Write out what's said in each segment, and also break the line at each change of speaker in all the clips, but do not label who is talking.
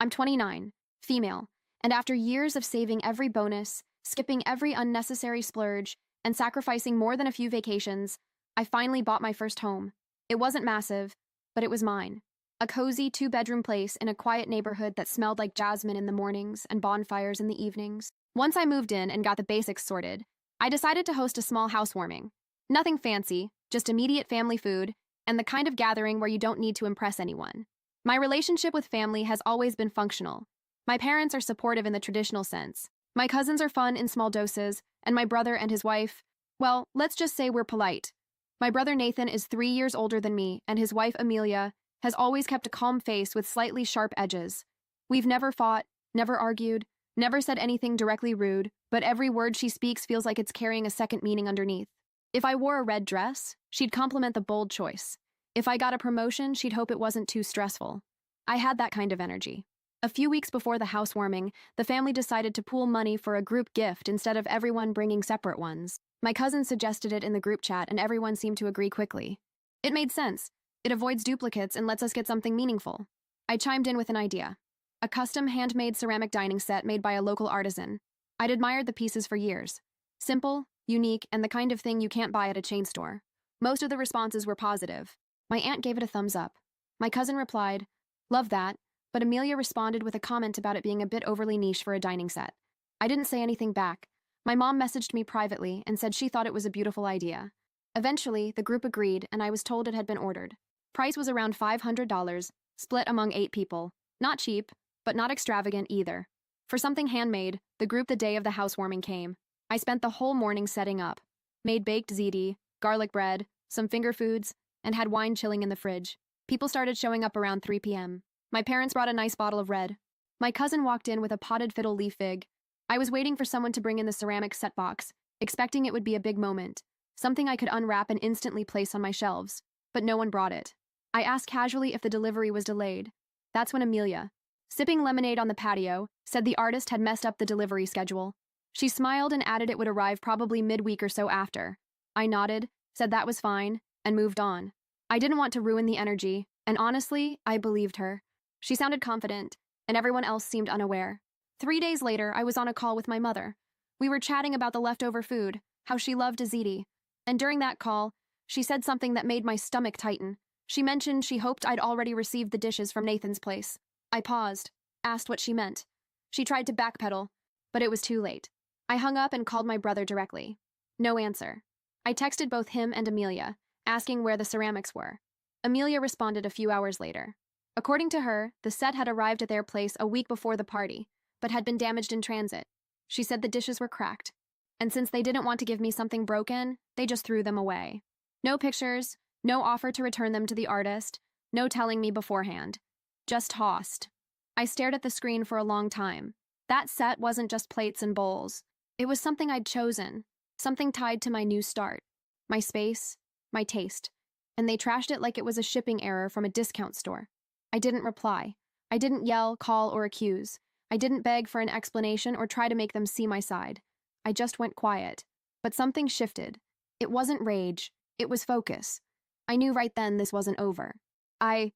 I'm 29, female, and after years of saving every bonus, skipping every unnecessary splurge, and sacrificing more than a few vacations, I finally bought my first home. It wasn't massive, but it was mine. A cozy two-bedroom place in a quiet neighborhood that smelled like jasmine in the mornings and bonfires in the evenings. Once I moved in and got the basics sorted, I decided to host a small housewarming. Nothing fancy, just immediate family food, and the kind of gathering where you don't need to impress anyone. My relationship with family has always been functional. My parents are supportive in the traditional sense. My cousins are fun in small doses, and my brother and his wife, well, let's just say we're polite. My brother Nathan is 3 years older than me, and his wife Amelia has always kept a calm face with slightly sharp edges. We've never fought, never argued, never said anything directly rude, but every word she speaks feels like it's carrying a second meaning underneath. If I wore a red dress, she'd compliment the bold choice. If I got a promotion, she'd hope it wasn't too stressful. I had that kind of energy. A few weeks before the housewarming, the family decided to pool money for a group gift instead of everyone bringing separate ones. My cousin suggested it in the group chat, and everyone seemed to agree quickly. It made sense. It avoids duplicates and lets us get something meaningful. I chimed in with an idea. A custom handmade ceramic dining set made by a local artisan. I'd admired the pieces for years. Simple, unique, and the kind of thing you can't buy at a chain store. Most of the responses were positive. My aunt gave it a thumbs up. My cousin replied, "Love that," but Amelia responded with a comment about it being a bit overly niche for a dining set. I didn't say anything back. My mom messaged me privately and said she thought it was a beautiful idea. Eventually, the group agreed, and I was told it had been ordered. Price was around $500, split among 8 people. Not cheap, but not extravagant either. For something handmade, the group the day of the housewarming came. I spent the whole morning setting up. Made baked ziti, garlic bread, some finger foods, and had wine chilling in the fridge. People started showing up around 3 p.m. My parents brought a nice bottle of red. My cousin walked in with a potted fiddle leaf fig. I was waiting for someone to bring in the ceramic set box, expecting it would be a big moment, something I could unwrap and instantly place on my shelves. But no one brought it. I asked casually if the delivery was delayed. That's when Amelia, sipping lemonade on the patio, said the artist had messed up the delivery schedule. She smiled and added it would arrive probably midweek or so after. I nodded, said that was fine, and moved on. I didn't want to ruin the energy, and honestly, I believed her. She sounded confident, and everyone else seemed unaware. 3 days later, I was on a call with my mother. We were chatting about the leftover food, how she loved ziti, and during that call, she said something that made my stomach tighten. She mentioned she hoped I'd already received the dishes from Nathan's place. I paused, asked what she meant. She tried to backpedal, but it was too late. I hung up and called my brother directly. No answer. I texted both him and Amelia, asking where the ceramics were. Amelia responded a few hours later. According to her, the set had arrived at their place a week before the party, but had been damaged in transit. She said the dishes were cracked, and since they didn't want to give me something broken, they just threw them away. No pictures, no offer to return them to the artist, no telling me beforehand. Just tossed. I stared at the screen for a long time. That set wasn't just plates and bowls. It was something I'd chosen, something tied to my new start, my space, my taste, and they trashed it like it was a shipping error from a discount store. I didn't reply. I didn't yell, call, or accuse. I didn't beg for an explanation or try to make them see my side. I just went quiet. But something shifted. It wasn't rage. It was focus. I knew right then this wasn't over. I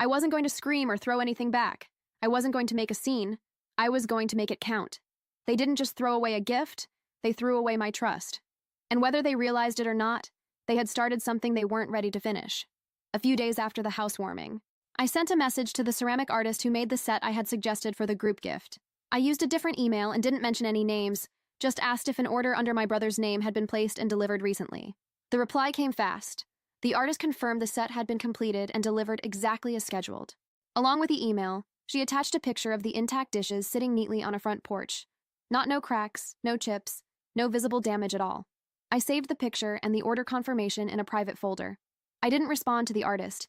wasn't going to scream or throw anything back. I wasn't going to make a scene. I was going to make it count. They didn't just throw away a gift, they threw away my trust. And whether they realized it or not, they had started something they weren't ready to finish. A few days after the housewarming, I sent a message to the ceramic artist who made the set I had suggested for the group gift. I used a different email and didn't mention any names, just asked if an order under my brother's name had been placed and delivered recently. The reply came fast. The artist confirmed the set had been completed and delivered exactly as scheduled. Along with the email, she attached a picture of the intact dishes sitting neatly on a front porch. No cracks, no chips, no visible damage at all. I saved the picture and the order confirmation in a private folder. I didn't respond to the artist.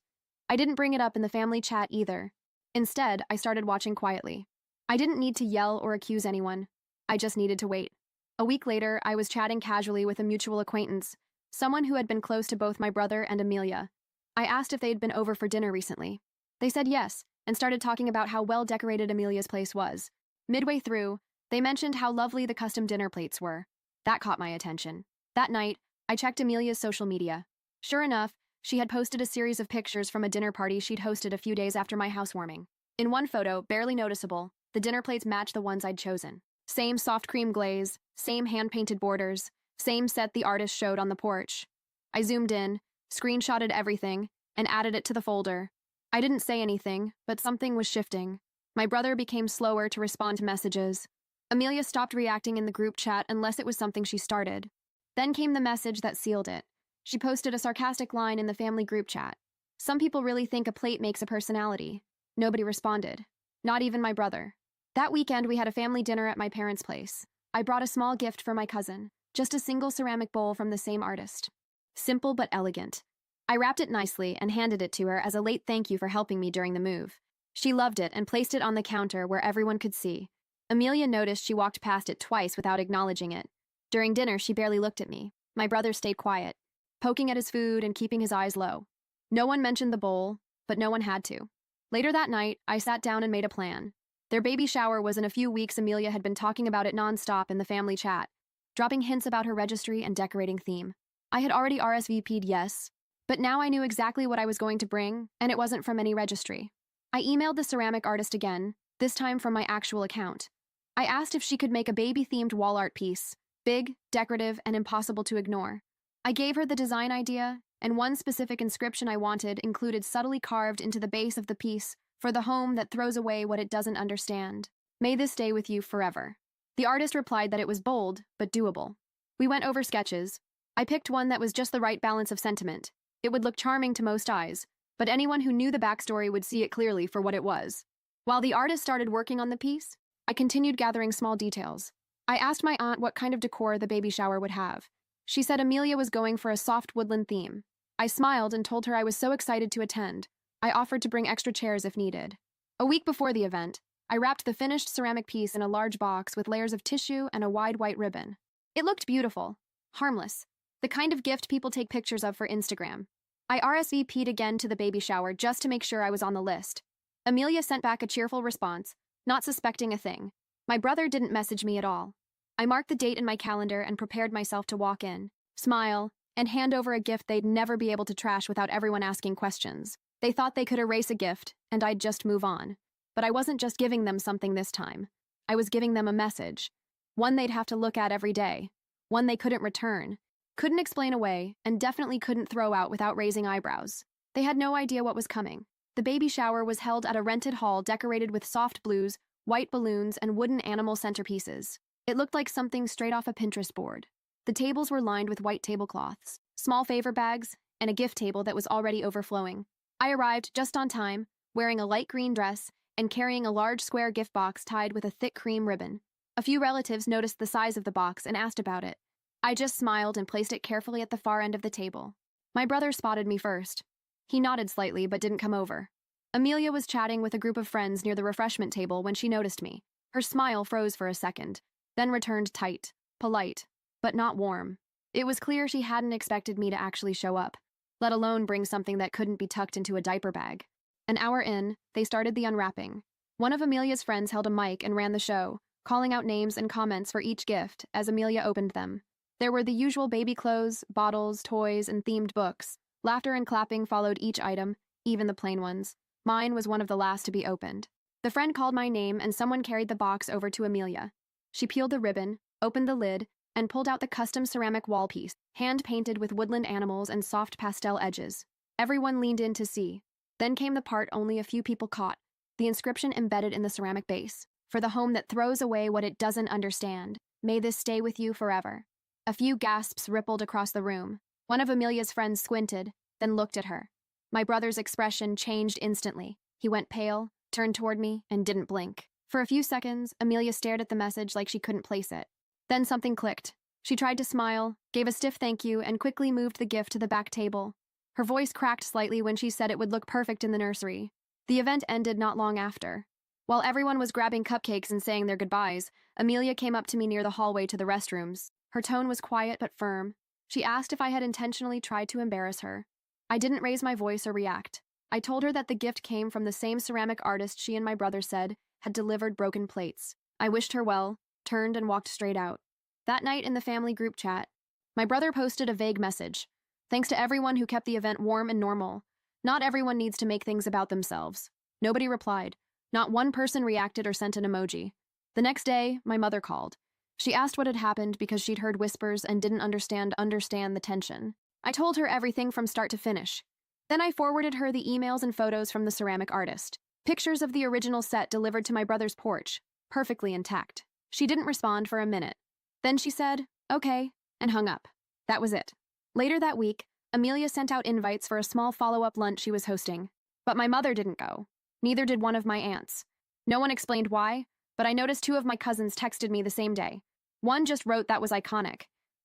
I didn't bring it up in the family chat either. Instead, I started watching quietly. I didn't need to yell or accuse anyone. I just needed to wait. A week later, I was chatting casually with a mutual acquaintance, someone who had been close to both my brother and Amelia. I asked if they'd been over for dinner recently. They said yes, and started talking about how well decorated Amelia's place was. Midway through, they mentioned how lovely the custom dinner plates were. That caught my attention. That night, I checked Amelia's social media. Sure enough, she had posted a series of pictures from a dinner party she'd hosted a few days after my housewarming. In one photo, barely noticeable, the dinner plates matched the ones I'd chosen. Same soft cream glaze, same hand-painted borders, same set the artist showed on the porch. I zoomed in, screenshotted everything, and added it to the folder. I didn't say anything, but something was shifting. My brother became slower to respond to messages. Amelia stopped reacting in the group chat unless it was something she started. Then came the message that sealed it. She posted a sarcastic line in the family group chat. Some people really think a plate makes a personality. Nobody responded. Not even my brother. That weekend, we had a family dinner at my parents' place. I brought a small gift for my cousin, just a single ceramic bowl from the same artist. Simple but elegant. I wrapped it nicely and handed it to her as a late thank you for helping me during the move. She loved it and placed it on the counter where everyone could see. Amelia noticed she walked past it twice without acknowledging it. During dinner, she barely looked at me. My brother stayed quiet, poking at his food and keeping his eyes low. No one mentioned the bowl, but no one had to. Later that night, I sat down and made a plan. Their baby shower was in a few weeks. Amelia had been talking about it nonstop in the family chat, dropping hints about her registry and decorating theme. I had already RSVP'd yes, but now I knew exactly what I was going to bring, and it wasn't from any registry. I emailed the ceramic artist again, this time from my actual account. I asked if she could make a baby-themed wall art piece, big, decorative, and impossible to ignore. I gave her the design idea, and one specific inscription I wanted included subtly carved into the base of the piece, "For the home that throws away what it doesn't understand. May this stay with you forever." The artist replied that it was bold, but doable. We went over sketches. I picked one that was just the right balance of sentiment. It would look charming to most eyes, but anyone who knew the backstory would see it clearly for what it was. While the artist started working on the piece, I continued gathering small details. I asked my aunt what kind of decor the baby shower would have. She said Amelia was going for a soft woodland theme. I smiled and told her I was so excited to attend. I offered to bring extra chairs if needed. A week before the event, I wrapped the finished ceramic piece in a large box with layers of tissue and a wide white ribbon. It looked beautiful, harmless, the kind of gift people take pictures of for Instagram. I RSVP'd again to the baby shower just to make sure I was on the list. Amelia sent back a cheerful response, not suspecting a thing. My brother didn't message me at all. I marked the date in my calendar and prepared myself to walk in, smile, and hand over a gift they'd never be able to trash without everyone asking questions. They thought they could erase a gift, and I'd just move on. But I wasn't just giving them something this time. I was giving them a message. One they'd have to look at every day. One they couldn't return, couldn't explain away, and definitely couldn't throw out without raising eyebrows. They had no idea what was coming. The baby shower was held at a rented hall decorated with soft blues, white balloons, and wooden animal centerpieces. It looked like something straight off a Pinterest board. The tables were lined with white tablecloths, small favor bags, and a gift table that was already overflowing. I arrived just on time, wearing a light green dress and carrying a large square gift box tied with a thick cream ribbon. A few relatives noticed the size of the box and asked about it. I just smiled and placed it carefully at the far end of the table. My brother spotted me first. He nodded slightly but didn't come over. Amelia was chatting with a group of friends near the refreshment table when she noticed me. Her smile froze for a second, then returned tight, polite, but not warm. It was clear she hadn't expected me to actually show up, let alone bring something that couldn't be tucked into a diaper bag. An hour in, they started the unwrapping. One of Amelia's friends held a mic and ran the show, calling out names and comments for each gift as Amelia opened them. There were the usual baby clothes, bottles, toys, and themed books. Laughter and clapping followed each item, even the plain ones. Mine was one of the last to be opened. The friend called my name and someone carried the box over to Amelia. She peeled the ribbon, opened the lid, and pulled out the custom ceramic wall piece, hand-painted with woodland animals and soft pastel edges. Everyone leaned in to see. Then came the part only a few people caught, the inscription embedded in the ceramic base. "For the home that throws away what it doesn't understand. May this stay with you forever." A few gasps rippled across the room. One of Amelia's friends squinted, then looked at her. My brother's expression changed instantly. He went pale, turned toward me, and didn't blink. For a few seconds, Amelia stared at the message like she couldn't place it. Then something clicked. She tried to smile, gave a stiff thank you, and quickly moved the gift to the back table. Her voice cracked slightly when she said it would look perfect in the nursery. The event ended not long after. While everyone was grabbing cupcakes and saying their goodbyes, Amelia came up to me near the hallway to the restrooms. Her tone was quiet but firm. She asked if I had intentionally tried to embarrass her. I didn't raise my voice or react. I told her that the gift came from the same ceramic artist she and my brother said had delivered broken plates. I wished her well, turned and walked straight out. That night in the family group chat, my brother posted a vague message. "Thanks to everyone who kept the event warm and normal. Not everyone needs to make things about themselves." Nobody replied. Not one person reacted or sent an emoji. The next day, my mother called. She asked what had happened because she'd heard whispers and didn't understand the tension. I told her everything from start to finish. Then I forwarded her the emails and photos from the ceramic artist. Pictures of the original set delivered to my brother's porch, perfectly intact. She didn't respond for a minute. Then she said, "Okay," and hung up. That was it. Later that week, Amelia sent out invites for a small follow-up lunch she was hosting. But my mother didn't go. Neither did one of my aunts. No one explained why, but I noticed two of my cousins texted me the same day. One just wrote that was iconic.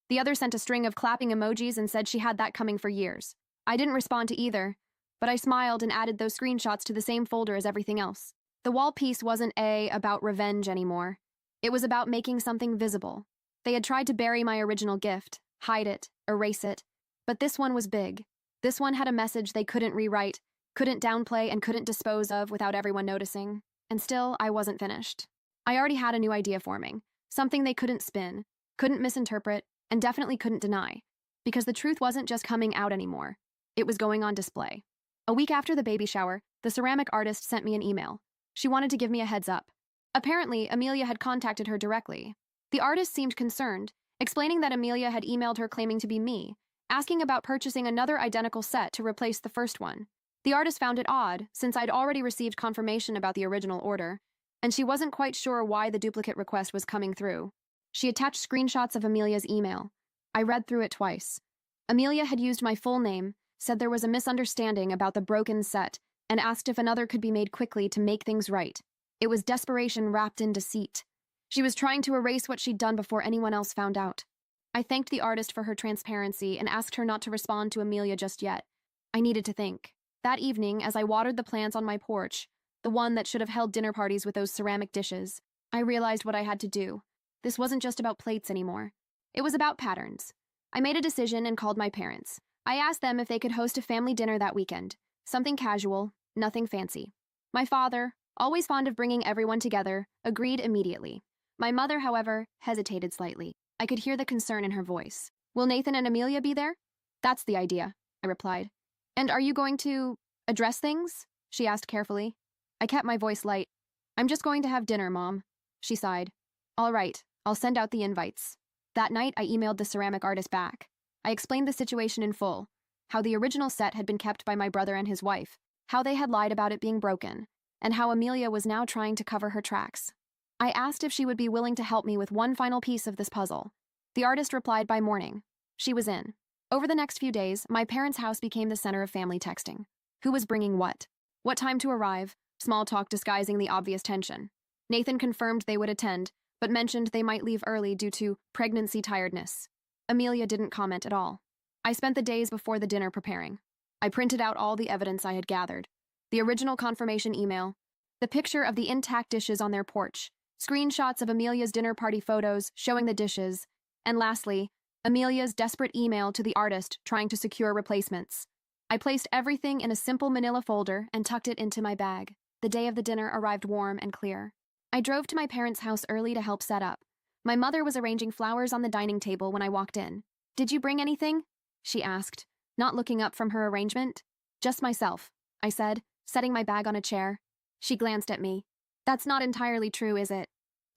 The other sent a string of clapping emojis and said she had that coming for years. I didn't respond to either, but I smiled and added those screenshots to the same folder as everything else. The wall piece wasn't about revenge anymore. It was about making something visible. They had tried to bury my original gift, hide it, erase it, but this one was big. This one had a message they couldn't rewrite, couldn't downplay, and couldn't dispose of without everyone noticing. And still, I wasn't finished. I already had a new idea forming, something they couldn't spin, couldn't misinterpret, and definitely couldn't deny, because the truth wasn't just coming out anymore. It was going on display. A week after the baby shower, the ceramic artist sent me an email. She wanted to give me a heads up. Apparently, Amelia had contacted her directly. The artist seemed concerned, explaining that Amelia had emailed her claiming to be me, asking about purchasing another identical set to replace the first one. The artist found it odd, since I'd already received confirmation about the original order, and she wasn't quite sure why the duplicate request was coming through. She attached screenshots of Amelia's email. I read through it twice. Amelia had used my full name, said there was a misunderstanding about the broken set, and asked if another could be made quickly to make things right. It was desperation wrapped in deceit. She was trying to erase what she'd done before anyone else found out. I thanked the artist for her transparency and asked her not to respond to Amelia just yet. I needed to think. That evening, as I watered the plants on my porch, the one that should have held dinner parties with those ceramic dishes, I realized what I had to do. This wasn't just about plates anymore. It was about patterns. I made a decision and called my parents. I asked them if they could host a family dinner that weekend. Something casual, nothing fancy. My father, always fond of bringing everyone together, agreed immediately. My mother, however, hesitated slightly. I could hear the concern in her voice. "Will Nathan and Amelia be there?" "That's the idea," I replied. "And are you going to address things?" she asked carefully. I kept my voice light. "I'm just going to have dinner, Mom," she sighed. "All right, I'll send out the invites." That night, I emailed the ceramic artist back. I explained the situation in full, how the original set had been kept by my brother and his wife, how they had lied about it being broken, and how Amelia was now trying to cover her tracks. I asked if she would be willing to help me with one final piece of this puzzle. The artist replied by morning. She was in. Over the next few days, my parents' house became the center of family texting. Who was bringing what? What time to arrive? Small talk disguising the obvious tension. Nathan confirmed they would attend, but mentioned they might leave early due to pregnancy tiredness. Amelia didn't comment at all. I spent the days before the dinner preparing. I printed out all the evidence I had gathered. The original confirmation email, the picture of the intact dishes on their porch, screenshots of Amelia's dinner party photos showing the dishes, and lastly, Amelia's desperate email to the artist trying to secure replacements. I placed everything in a simple manila folder and tucked it into my bag. The day of the dinner arrived warm and clear. I drove to my parents' house early to help set up. My mother was arranging flowers on the dining table when I walked in. "Did you bring anything?" she asked, not looking up from her arrangement. "Just myself," I said, setting my bag on a chair. She glanced at me. "That's not entirely true, is it?"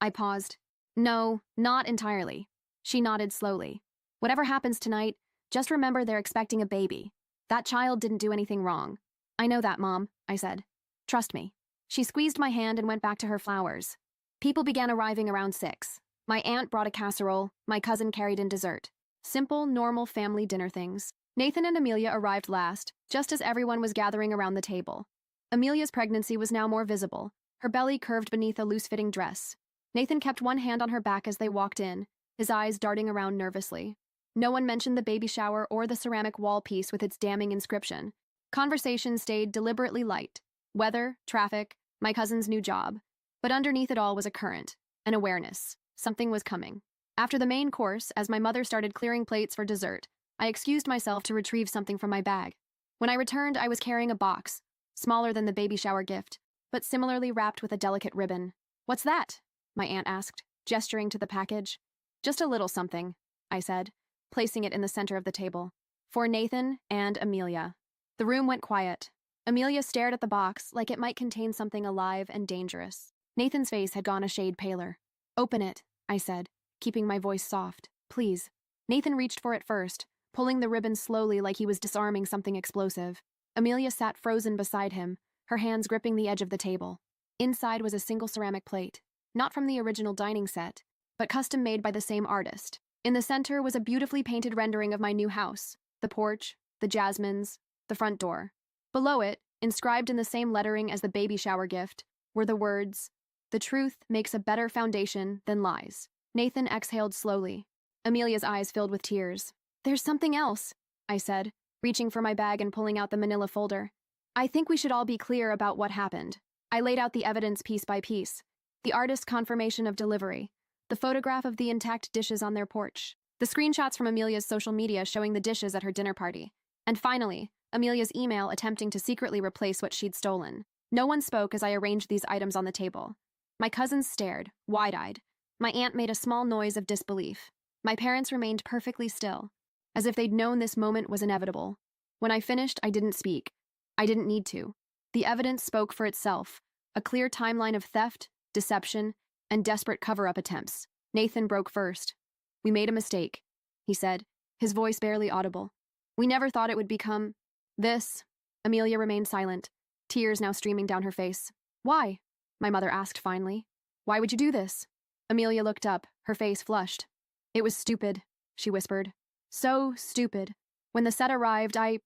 I paused. "No, not entirely." She nodded slowly. "Whatever happens tonight, just remember they're expecting a baby. That child didn't do anything wrong." "I know that, Mom," I said. "Trust me." She squeezed my hand and went back to her flowers. People began arriving around 6. My aunt brought a casserole, my cousin carried in dessert. Simple, normal family dinner things. Nathan and Amelia arrived last, just as everyone was gathering around the table. Amelia's pregnancy was now more visible, her belly curved beneath a loose-fitting dress. Nathan kept one hand on her back as they walked in, his eyes darting around nervously. No one mentioned the baby shower or the ceramic wall piece with its damning inscription. Conversation stayed deliberately light. Weather, traffic, my cousin's new job. But underneath it all was a current, an awareness. Something was coming. After the main course, as my mother started clearing plates for dessert, I excused myself to retrieve something from my bag. When I returned, I was carrying a box, smaller than the baby shower gift, but similarly wrapped with a delicate ribbon. "What's that?" my aunt asked, gesturing to the package. "Just a little something," I said, placing it in the center of the table. "For Nathan and Amelia." The room went quiet. Amelia stared at the box like it might contain something alive and dangerous. Nathan's face had gone a shade paler. "Open it," I said, keeping my voice soft. "Please." Nathan reached for it first, pulling the ribbon slowly like he was disarming something explosive. Amelia sat frozen beside him, her hands gripping the edge of the table. Inside was a single ceramic plate, not from the original dining set, but custom made by the same artist. In the center was a beautifully painted rendering of my new house, the porch, the jasmines, the front door. Below it, inscribed in the same lettering as the baby shower gift, were the words, "The truth makes a better foundation than lies." Nathan exhaled slowly. Amelia's eyes filled with tears. "There's something else," I said, reaching for my bag and pulling out the manila folder. "I think we should all be clear about what happened." I laid out the evidence piece by piece. The artist's confirmation of delivery, the photograph of the intact dishes on their porch, the screenshots from Amelia's social media showing the dishes at her dinner party, and finally, Amelia's email attempting to secretly replace what she'd stolen. No one spoke as I arranged these items on the table. My cousins stared, wide-eyed. My aunt made a small noise of disbelief. My parents remained perfectly still, as if they'd known this moment was inevitable. When I finished, I didn't speak. I didn't need to. The evidence spoke for itself, a clear timeline of theft, deception, and desperate cover-up attempts. Nathan broke first. "We made a mistake," he said, his voice barely audible. "We never thought it would become this." Amelia remained silent, tears now streaming down her face. "Why?" my mother asked finally. "Why would you do this?" Amelia looked up, her face flushed. "It was stupid," she whispered. "So stupid. When the set arrived, I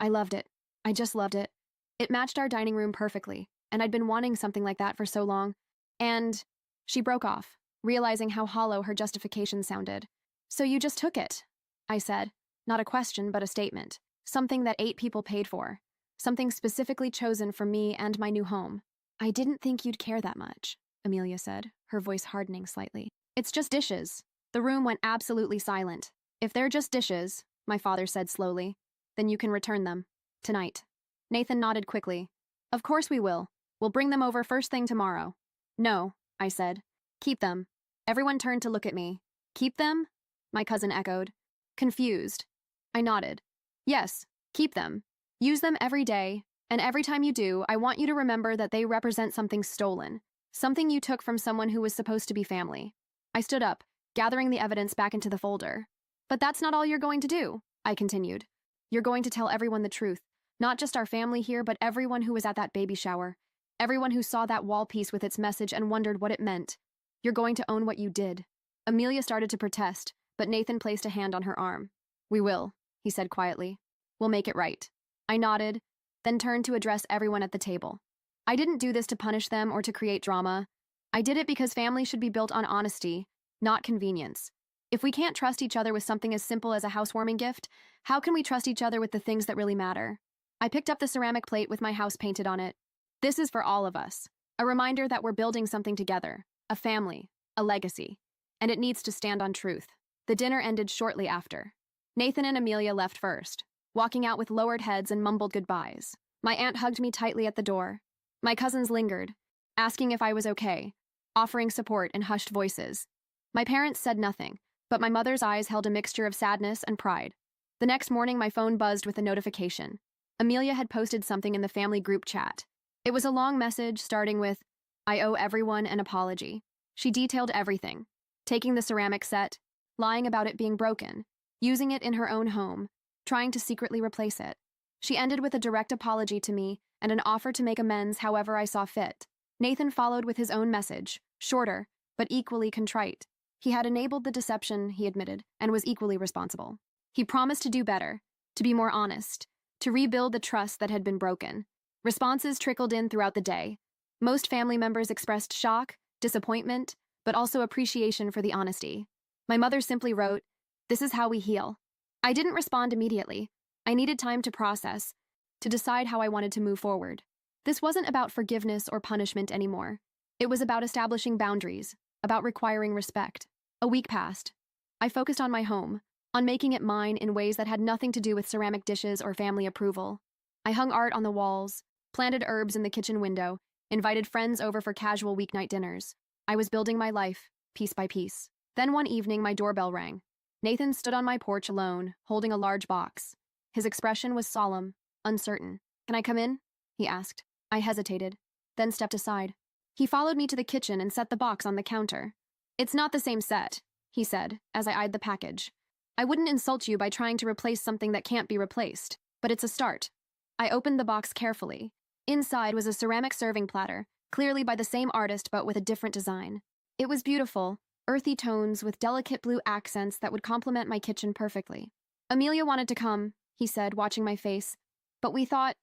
loved it. I just loved it. It matched our dining room perfectly, and I'd been wanting something like that for so long. And..." She broke off, realizing how hollow her justification sounded. "So you just took it," I said, not a question but a statement. Something that 8 people paid for. Something specifically chosen for me and my new home. "I didn't think you'd care that much," Amelia said, her voice hardening slightly. "It's just dishes." The room went absolutely silent. "If they're just dishes," my father said slowly, "then you can return them. Tonight." Nathan nodded quickly. "Of course we will. We'll bring them over first thing tomorrow." "No," I said. "Keep them." Everyone turned to look at me. "Keep them?" my cousin echoed, confused. I nodded. "Yes, keep them. Use them every day, and every time you do, I want you to remember that they represent something stolen, something you took from someone who was supposed to be family." I stood up, gathering the evidence back into the folder. "But that's not all you're going to do," I continued. "You're going to tell everyone the truth, not just our family here, but everyone who was at that baby shower, everyone who saw that wall piece with its message and wondered what it meant. You're going to own what you did." Amelia started to protest, but Nathan placed a hand on her arm. "We will," he said quietly. "We'll make it right." I nodded, then turned to address everyone at the table. I didn't do this to punish them or to create drama. I did it because family should be built on honesty, not convenience. If we can't trust each other with something as simple as a housewarming gift, how can we trust each other with the things that really matter? I picked up the ceramic plate with my house painted on it. This is for all of us. A reminder that we're building something together, a family, a legacy. And it needs to stand on truth. The dinner ended shortly after. Nathan and Amelia left first, walking out with lowered heads and mumbled goodbyes. My aunt hugged me tightly at the door. My cousins lingered, asking if I was okay, offering support in hushed voices. My parents said nothing, but my mother's eyes held a mixture of sadness and pride. The next morning, my phone buzzed with a notification. Amelia had posted something in the family group chat. It was a long message starting with, "I owe everyone an apology." She detailed everything, taking the ceramic set, lying about it being broken, using it in her own home, trying to secretly replace it. She ended with a direct apology to me and an offer to make amends however I saw fit. Nathan followed with his own message, shorter, but equally contrite. He had enabled the deception, he admitted, and was equally responsible. He promised to do better, to be more honest, to rebuild the trust that had been broken. Responses trickled in throughout the day. Most family members expressed shock, disappointment, but also appreciation for the honesty. My mother simply wrote, "This is how we heal." I didn't respond immediately. I needed time to process, to decide how I wanted to move forward. This wasn't about forgiveness or punishment anymore. It was about establishing boundaries, about requiring respect. A week passed. I focused on my home, on making it mine in ways that had nothing to do with ceramic dishes or family approval. I hung art on the walls, planted herbs in the kitchen window, invited friends over for casual weeknight dinners. I was building my life, piece by piece. Then one evening, my doorbell rang. Nathan stood on my porch alone, holding a large box. His expression was solemn, uncertain. "Can I come in?" he asked. I hesitated, then stepped aside. He followed me to the kitchen and set the box on the counter. It's not the same set, he said, as I eyed the package. I wouldn't insult you by trying to replace something that can't be replaced, but it's a start. I opened the box carefully. Inside was a ceramic serving platter, clearly by the same artist but with a different design. It was beautiful, earthy tones with delicate blue accents that would complement my kitchen perfectly. Amelia wanted to come, he said, watching my face, but we thought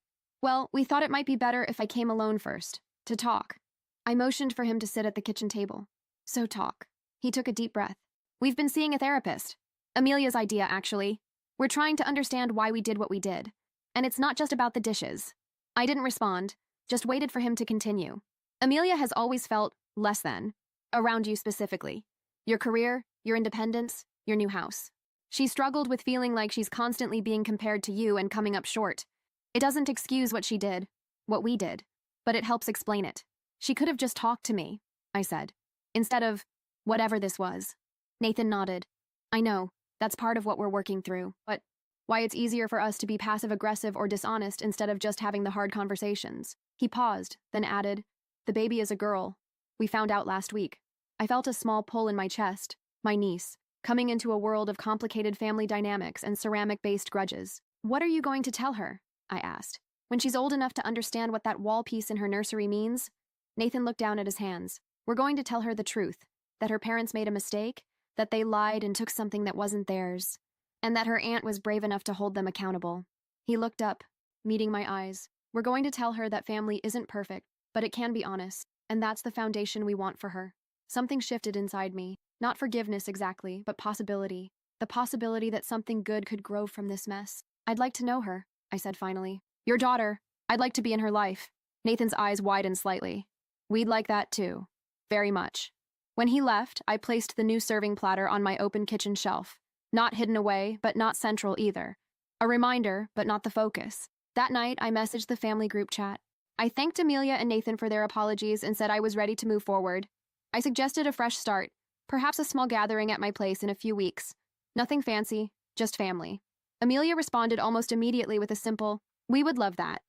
it might be better if I came alone first, to talk. I motioned for him to sit at the kitchen table. So talk. He took a deep breath. We've been seeing a therapist. Amelia's idea, actually. We're trying to understand why we did what we did. And it's not just about the dishes. I didn't respond, just waited for him to continue. Amelia has always felt less than, around you specifically. Your career, your independence, your new house. She struggled with feeling like she's constantly being compared to you and coming up short. It doesn't excuse what she did, what we did, but it helps explain it. She could have just talked to me, I said, instead of whatever this was. Nathan nodded. I know, that's part of what we're working through, but why it's easier for us to be passive-aggressive or dishonest instead of just having the hard conversations. He paused, then added, the baby is a girl. We found out last week. I felt a small pull in my chest, my niece, coming into a world of complicated family dynamics and ceramic-based grudges. What are you going to tell her? I asked. When she's old enough to understand what that wall piece in her nursery means? Nathan looked down at his hands. We're going to tell her the truth, that her parents made a mistake, that they lied and took something that wasn't theirs, and that her aunt was brave enough to hold them accountable. He looked up, meeting my eyes. We're going to tell her that family isn't perfect, but it can be honest, and that's the foundation we want for her. Something shifted inside me. Not forgiveness exactly, but possibility. The possibility that something good could grow from this mess. I'd like to know her, I said finally. Your daughter. I'd like to be in her life. Nathan's eyes widened slightly. We'd like that too. Very much. When he left, I placed the new serving platter on my open kitchen shelf. Not hidden away, but not central either. A reminder, but not the focus. That night, I messaged the family group chat. I thanked Amelia and Nathan for their apologies and said I was ready to move forward. I suggested a fresh start, perhaps a small gathering at my place in a few weeks. Nothing fancy, just family. Amelia responded almost immediately with a simple, we would love that.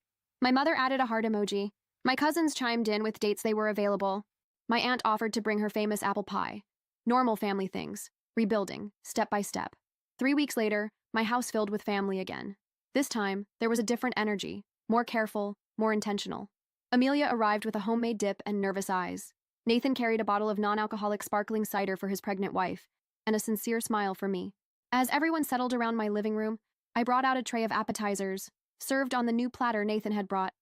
My mother added a heart emoji. My cousins chimed in with dates they were available. My aunt offered to bring her famous apple pie. Normal family things, rebuilding, step by step. 3 weeks later, my house filled with family again. This time, there was a different energy, more careful, more intentional. Amelia arrived with a homemade dip and nervous eyes. Nathan carried a bottle of non-alcoholic sparkling cider for his pregnant wife, and a sincere smile for me. As everyone settled around my living room, I brought out a tray of appetizers, served on the new platter Nathan had brought.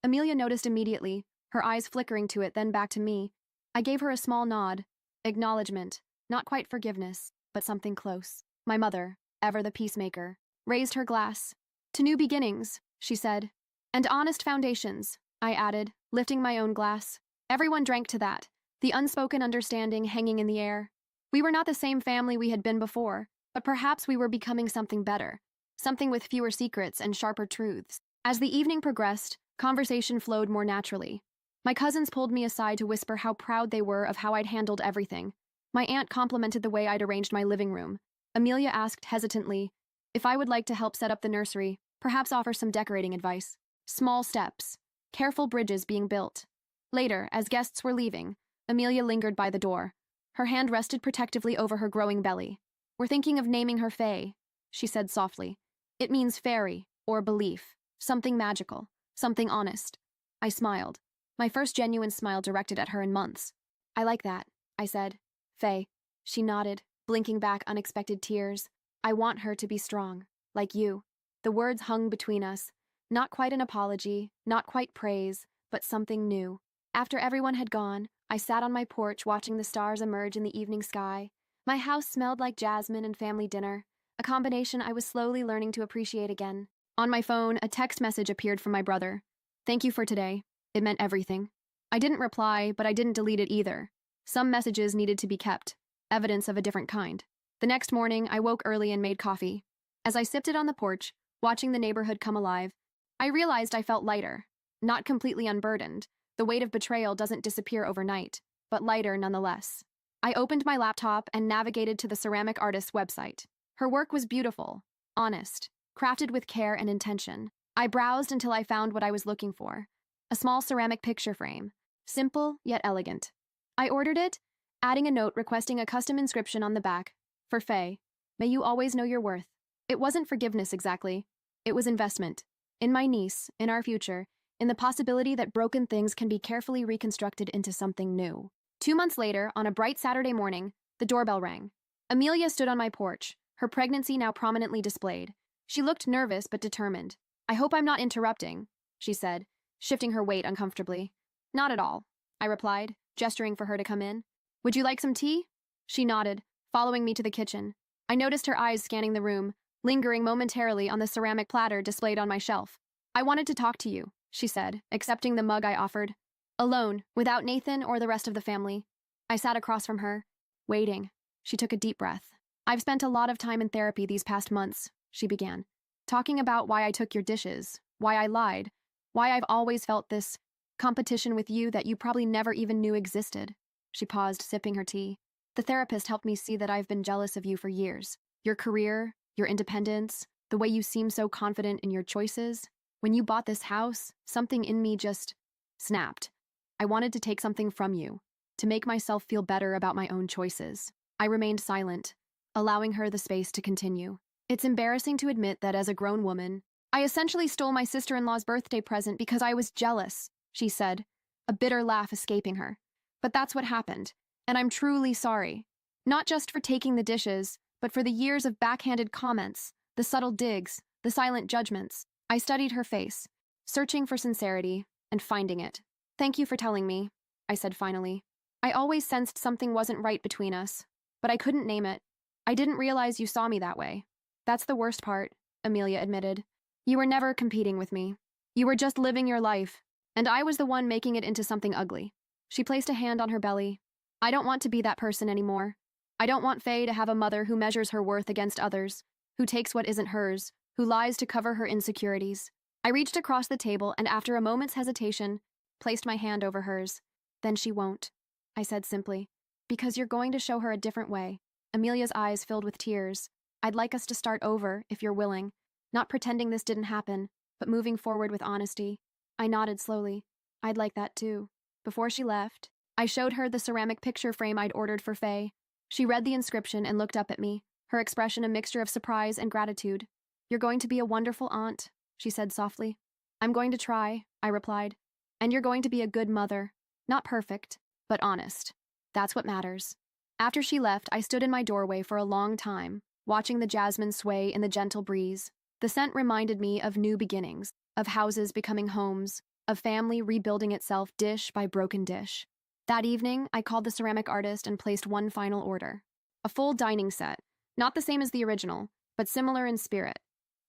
Amelia noticed immediately, her eyes flickering to it, then back to me. I gave her a small nod, acknowledgement, not quite forgiveness, but something close. My mother, ever the peacemaker, raised her glass. To new beginnings, she said. And honest foundations, I added, lifting my own glass. Everyone drank to that, the unspoken understanding hanging in the air. We were not the same family we had been before, but perhaps we were becoming something better, something with fewer secrets and sharper truths. As the evening progressed, conversation flowed more naturally. My cousins pulled me aside to whisper how proud they were of how I'd handled everything. My aunt complimented the way I'd arranged my living room. Amelia asked hesitantly if I would like to help set up the nursery, perhaps offer some decorating advice. Small steps, careful bridges being built. Later, as guests were leaving, Amelia lingered by the door. Her hand rested protectively over her growing belly. We're thinking of naming her Faye, she said softly. It means fairy, or belief, something magical, something honest. I smiled, my first genuine smile directed at her in months. I like that, I said. Faye. She nodded, blinking back unexpected tears. I want her to be strong, like you. The words hung between us. Not quite an apology, not quite praise, but something new. After everyone had gone, I sat on my porch watching the stars emerge in the evening sky. My house smelled like jasmine and family dinner, a combination I was slowly learning to appreciate again. On my phone, a text message appeared from my brother. Thank you for today. It meant everything. I didn't reply, but I didn't delete it either. Some messages needed to be kept, evidence of a different kind. The next morning, I woke early and made coffee. As I sipped it on the porch, watching the neighborhood come alive, I realized I felt lighter, not completely unburdened. The weight of betrayal doesn't disappear overnight, but lighter nonetheless. I opened my laptop and navigated to the ceramic artist's website. Her work was beautiful, honest, crafted with care and intention. I browsed until I found what I was looking for, a small ceramic picture frame, simple yet elegant. I ordered it, adding a note requesting a custom inscription on the back. For Faye, may you always know your worth. It wasn't forgiveness exactly. It was investment. In my niece, in our future, in the possibility that broken things can be carefully reconstructed into something new. 2 months later, on a bright Saturday morning, the doorbell rang. Amelia stood on my porch, her pregnancy now prominently displayed. She looked nervous but determined. I hope I'm not interrupting, she said, shifting her weight uncomfortably. Not at all, I replied, gesturing for her to come in. Would you like some tea? She nodded, following me to the kitchen. I noticed her eyes scanning the room, lingering momentarily on the ceramic platter displayed on my shelf. I wanted to talk to you, she said, accepting the mug I offered. Alone, without Nathan or the rest of the family. I sat across from her, waiting. She took a deep breath. I've spent a lot of time in therapy these past months, she began, talking about why I took your dishes, why I lied, why I've always felt this competition with you that you probably never even knew existed. She paused, sipping her tea. The therapist helped me see that I've been jealous of you for years. Your career, your independence, the way you seem so confident in your choices. When you bought this house, something in me just snapped. I wanted to take something from you, to make myself feel better about my own choices. I remained silent, allowing her the space to continue. It's embarrassing to admit that as a grown woman, I essentially stole my sister-in-law's birthday present because I was jealous, she said, a bitter laugh escaping her. But that's what happened, and I'm truly sorry. Not just for taking the dishes, but for the years of backhanded comments, the subtle digs, the silent judgments. I studied her face, searching for sincerity, and finding it. Thank you for telling me, I said finally. I always sensed something wasn't right between us, but I couldn't name it. I didn't realize you saw me that way. That's the worst part, Amelia admitted. You were never competing with me. You were just living your life, and I was the one making it into something ugly. She placed a hand on her belly. I don't want to be that person anymore. I don't want Faye to have a mother who measures her worth against others, who takes what isn't hers, who lies to cover her insecurities. I reached across the table and after a moment's hesitation, placed my hand over hers. Then she won't, I said simply. Because you're going to show her a different way. Amelia's eyes filled with tears. I'd like us to start over, if you're willing. Not pretending this didn't happen, but moving forward with honesty. I nodded slowly. I'd like that too. Before she left, I showed her the ceramic picture frame I'd ordered for Faye. She read the inscription and looked up at me, her expression a mixture of surprise and gratitude. You're going to be a wonderful aunt, she said softly. I'm going to try, I replied. And you're going to be a good mother. Not perfect, but honest. That's what matters. After she left, I stood in my doorway for a long time, watching the jasmine sway in the gentle breeze. The scent reminded me of new beginnings, of houses becoming homes, of family rebuilding itself dish by broken dish. That evening, I called the ceramic artist and placed one final order. A full dining set, not the same as the original, but similar in spirit.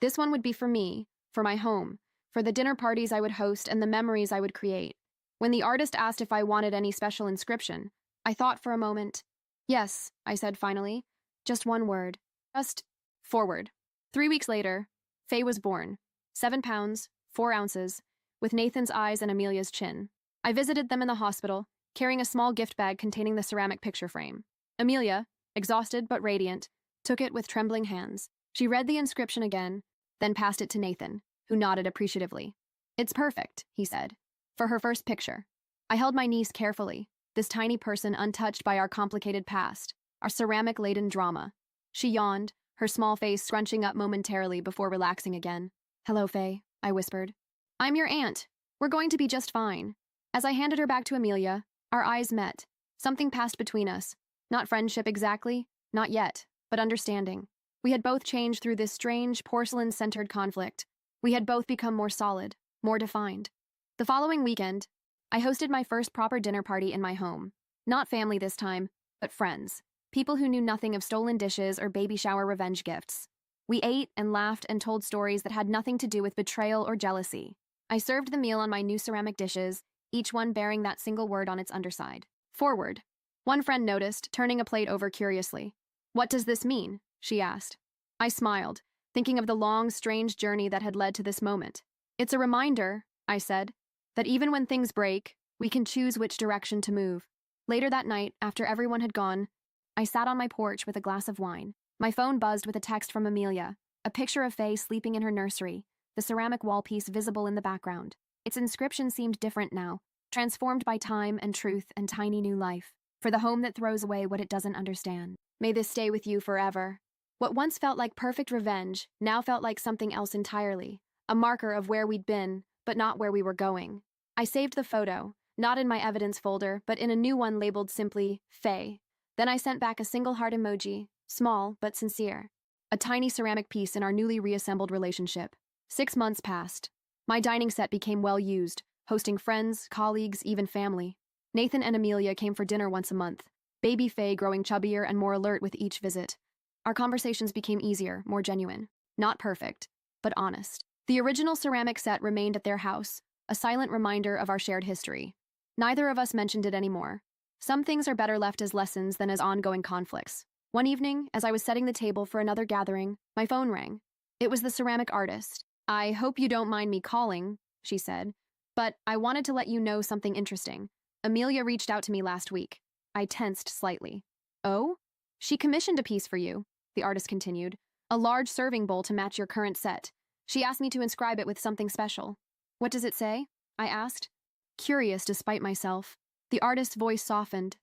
This one would be for me, for my home, for the dinner parties I would host and the memories I would create. When the artist asked if I wanted any special inscription, I thought for a moment. Yes, I said finally. Just one word. Just forward. 3 weeks later, Faye was born. 7 pounds, 4 ounces, with Nathan's eyes and Amelia's chin. I visited them in the hospital, carrying a small gift bag containing the ceramic picture frame. Amelia, exhausted but radiant, took it with trembling hands. She read the inscription again, then passed it to Nathan, who nodded appreciatively. It's perfect, he said, for her first picture. I held my niece carefully, this tiny person untouched by our complicated past, our ceramic-laden drama. She yawned, her small face scrunching up momentarily before relaxing again. Hello, Faye, I whispered. I'm your aunt. We're going to be just fine. As I handed her back to Amelia, our eyes met. Something passed between us. Not friendship exactly, not yet, but understanding. We had both changed through this strange, porcelain-centered conflict. We had both become more solid, more defined. The following weekend, I hosted my first proper dinner party in my home. Not family this time, but friends. People who knew nothing of stolen dishes or baby shower revenge gifts. We ate and laughed and told stories that had nothing to do with betrayal or jealousy. I served the meal on my new ceramic dishes, each one bearing that single word on its underside. Forward. One friend noticed, turning a plate over curiously. What does this mean? She asked. I smiled, thinking of the long, strange journey that had led to this moment. It's a reminder, I said, that even when things break, we can choose which direction to move. Later that night, after everyone had gone, I sat on my porch with a glass of wine. My phone buzzed with a text from Amelia, a picture of Faye sleeping in her nursery, the ceramic wall piece visible in the background. Its inscription seemed different now, transformed by time and truth and tiny new life. For the home that throws away what it doesn't understand. May this stay with you forever. What once felt like perfect revenge now felt like something else entirely, a marker of where we'd been, but not where we were going. I saved the photo, not in my evidence folder, but in a new one labeled simply Faye. Then I sent back a single heart emoji, small but sincere. A tiny ceramic piece in our newly reassembled relationship. 6 months passed. My dining set became well used, hosting friends, colleagues, even family. Nathan and Amelia came for dinner once a month, baby Faye growing chubbier and more alert with each visit. Our conversations became easier, more genuine. Not perfect, but honest. The original ceramic set remained at their house, a silent reminder of our shared history. Neither of us mentioned it anymore. Some things are better left as lessons than as ongoing conflicts. One evening, as I was setting the table for another gathering, my phone rang. It was the ceramic artist. "I hope you don't mind me calling," she said, "but I wanted to let you know something interesting. Amelia reached out to me last week." I tensed slightly. "Oh?" "She commissioned a piece for you," the artist continued. "A large serving bowl to match your current set. She asked me to inscribe it with something special." "What does it say?" I asked. Curious despite myself, the artist's voice softened.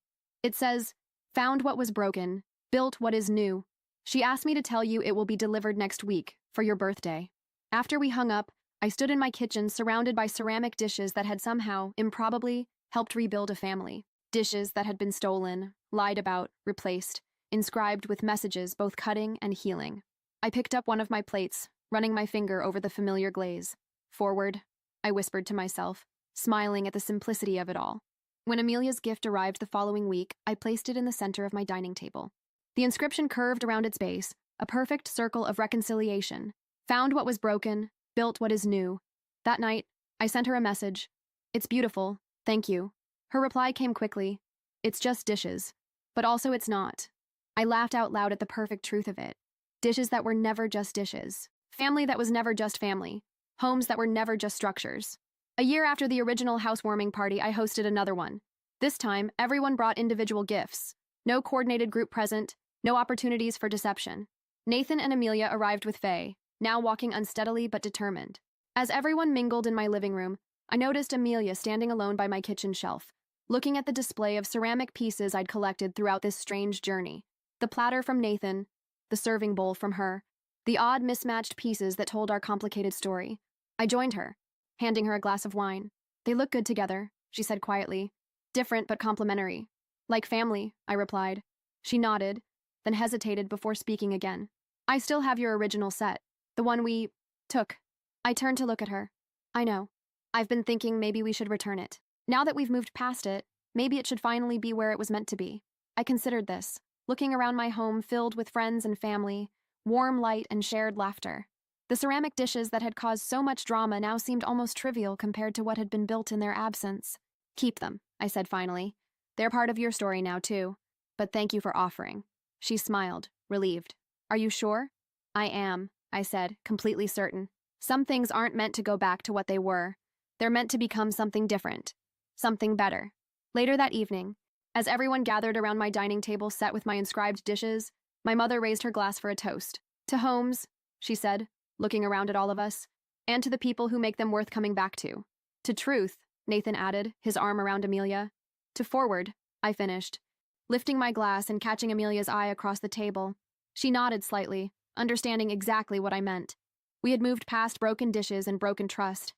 "It says, 'Found what was broken, built what is new.' She asked me to tell you it will be delivered next week, for your birthday." After we hung up, I stood in my kitchen surrounded by ceramic dishes that had somehow, improbably, helped rebuild a family. Dishes that had been stolen, lied about, replaced, inscribed with messages both cutting and healing. I picked up one of my plates, running my finger over the familiar glaze. "Forward," I whispered to myself, smiling at the simplicity of it all. When Amelia's gift arrived the following week, I placed it in the center of my dining table. The inscription curved around its base, a perfect circle of reconciliation. Found what was broken, built what is new. That night, I sent her a message. "It's beautiful, thank you." Her reply came quickly. "It's just dishes." But also it's not. I laughed out loud at the perfect truth of it. Dishes that were never just dishes. Family that was never just family. Homes that were never just structures. A year after the original housewarming party, I hosted another one. This time, everyone brought individual gifts. No coordinated group present, no opportunities for deception. Nathan and Amelia arrived with Faye, now walking unsteadily but determined. As everyone mingled in my living room, I noticed Amelia standing alone by my kitchen shelf, looking at the display of ceramic pieces I'd collected throughout this strange journey. The platter from Nathan, the serving bowl from her, the odd mismatched pieces that told our complicated story. I joined her, handing her a glass of wine. "They look good together," she said quietly. "Different but complementary." "Like family," I replied. She nodded, then hesitated before speaking again. "I still have your original set, the one we took." I turned to look at her. "I know. I've been thinking maybe we should return it. Now that we've moved past it, maybe it should finally be where it was meant to be." I considered this, looking around my home filled with friends and family, warm light and shared laughter. The ceramic dishes that had caused so much drama now seemed almost trivial compared to what had been built in their absence. "Keep them," I said finally. "They're part of your story now, too. But thank you for offering." She smiled, relieved. "Are you sure?" "I am," I said, completely certain. Some things aren't meant to go back to what they were. They're meant to become something different. Something better. Later that evening, as everyone gathered around my dining table set with my inscribed dishes, my mother raised her glass for a toast. "To homes," she said, looking around at all of us, "and to the people who make them worth coming back to." "To truth," Nathan added, his arm around Amelia. "To forward," I finished, lifting my glass and catching Amelia's eye across the table. She nodded slightly, understanding exactly what I meant. We had moved past broken dishes and broken trust.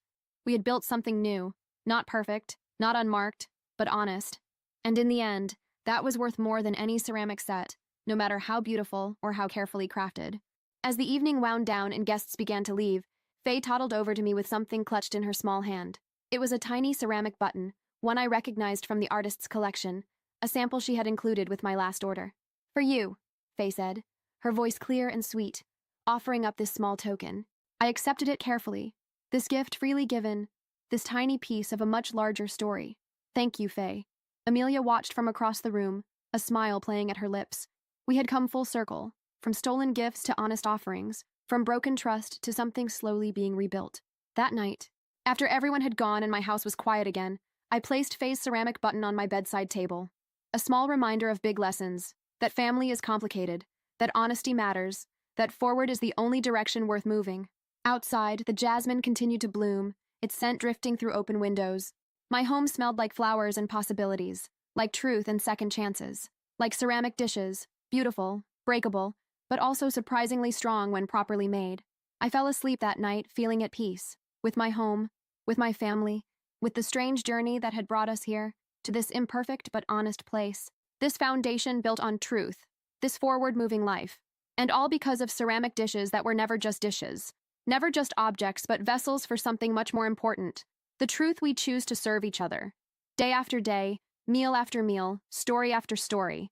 We had built something new, not perfect, not unmarked, but honest. And in the end, that was worth more than any ceramic set, no matter how beautiful or how carefully crafted. As the evening wound down and guests began to leave, Faye toddled over to me with something clutched in her small hand. It was a tiny ceramic button, one I recognized from the artist's collection, a sample she had included with my last order. "For you," Faye said, her voice clear and sweet, offering up this small token. I accepted it carefully. This gift freely given, this tiny piece of a much larger story. "Thank you, Faye." Amelia watched from across the room, a smile playing at her lips. We had come full circle, from stolen gifts to honest offerings, from broken trust to something slowly being rebuilt. That night, after everyone had gone and my house was quiet again, I placed Faye's ceramic button on my bedside table. A small reminder of big lessons, that family is complicated, that honesty matters, that forward is the only direction worth moving. Outside, the jasmine continued to bloom, its scent drifting through open windows. My home smelled like flowers and possibilities, like truth and second chances, like ceramic dishes, beautiful, breakable, but also surprisingly strong when properly made. I fell asleep that night feeling at peace, with my home, with my family, with the strange journey that had brought us here, to this imperfect but honest place. This foundation built on truth, this forward-moving life. And all because of ceramic dishes that were never just dishes. Never just objects, but vessels for something much more important. The truth we choose to serve each other. Day after day, meal after meal, story after story.